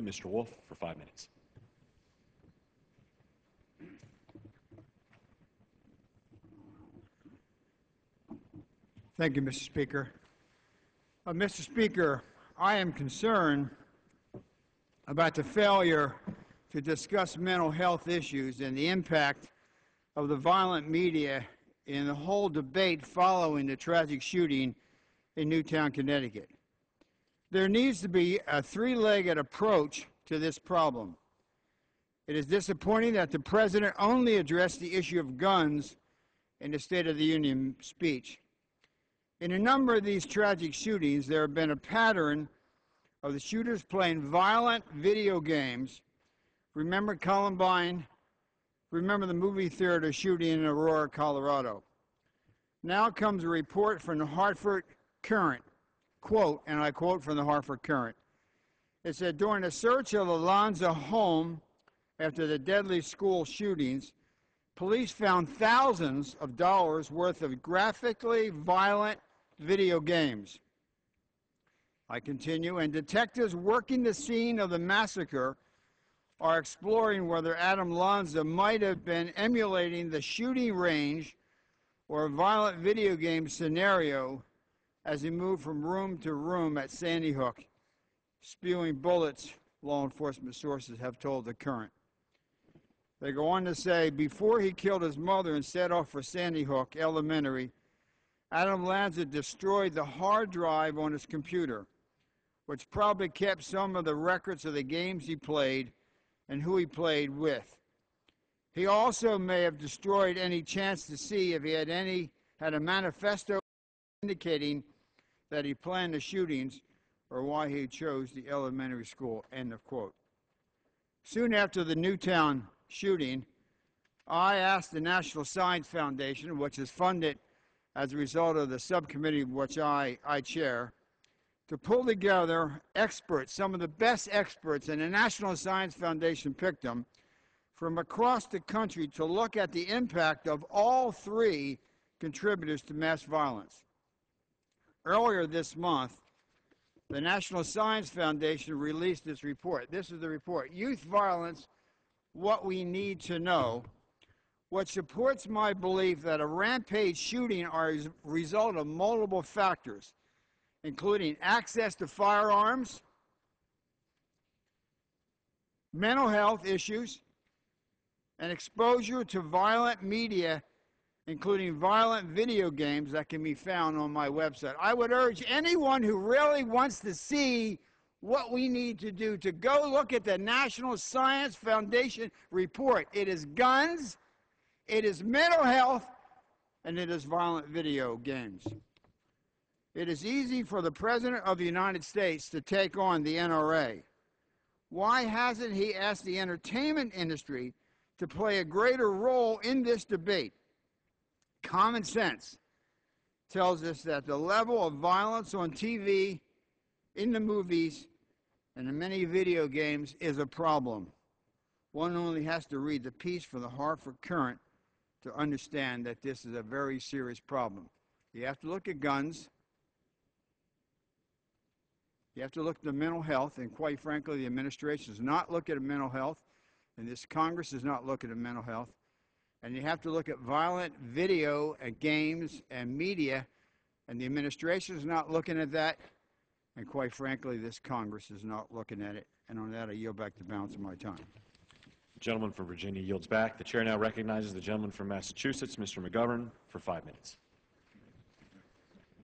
Mr. Wolf, for 5 minutes. Thank you, Mr. Speaker. Mr. Speaker, I am concerned about the failure to discuss mental health issues and the impact of the violent media in the whole debate following the tragic shooting in Newtown, Connecticut. There needs to be a three-legged approach to this problem. It is disappointing that the President only addressed the issue of guns in the State of the Union speech. In a number of these tragic shootings, there have been a pattern of the shooters playing violent video games. Remember Columbine? Remember the movie theater shooting in Aurora, Colorado? Now comes a report from the Hartford Courant, quote, and I quote from the Hartford Courant. It said, during a search of Alonzo home after the deadly school shootings, police found thousands of dollars worth of graphically violent video games. I continue, and detectives working the scene of the massacre are exploring whether Adam Lanza might have been emulating the shooting range or a violent video game scenario as he moved from room to room at Sandy Hook, spewing bullets, law enforcement sources have told the Courant. They go on to say, before he killed his mother and set off for Sandy Hook Elementary, Adam Lanza destroyed the hard drive on his computer, which probably kept some of the records of the games he played and who he played with. He also may have destroyed any chance to see if he had a manifesto indicating that he planned the shootings or why he chose the elementary school, end of quote. Soon after the Newtown shooting, I asked the National Science Foundation, which is funded as a result of the subcommittee which I chair, to pull together experts, some of the best experts, and the National Science Foundation picked them, from across the country to look at the impact of all three contributors to mass violence. Earlier this month, the National Science Foundation released this report. This is the report, Youth Violence, What We Need to Know, which supports my belief that a rampage shooting are a result of multiple factors, including access to firearms, mental health issues, and exposure to violent media, including violent video games that can be found on my website. I would urge anyone who really wants to see what we need to do to go look at the National Science Foundation report. It is guns, it is mental health, and it is violent video games. It is easy for the President of the United States to take on the NRA. Why hasn't he asked the entertainment industry to play a greater role in this debate? Common sense tells us that the level of violence on TV, in the movies, and in many video games is a problem. One only has to read the piece from the Hartford Courant to understand that this is a very serious problem. You have to look at guns. You have to look at the mental health, and quite frankly, the administration does not look at mental health, and this Congress does not look at mental health. And you have to look at violent video and games and media, and the administration is not looking at that, and quite frankly, this Congress is not looking at it. And on that, I yield back the balance of my time. The gentleman from Virginia yields back. The chair now recognizes the gentleman from Massachusetts, Mr. McGovern, for 5 minutes.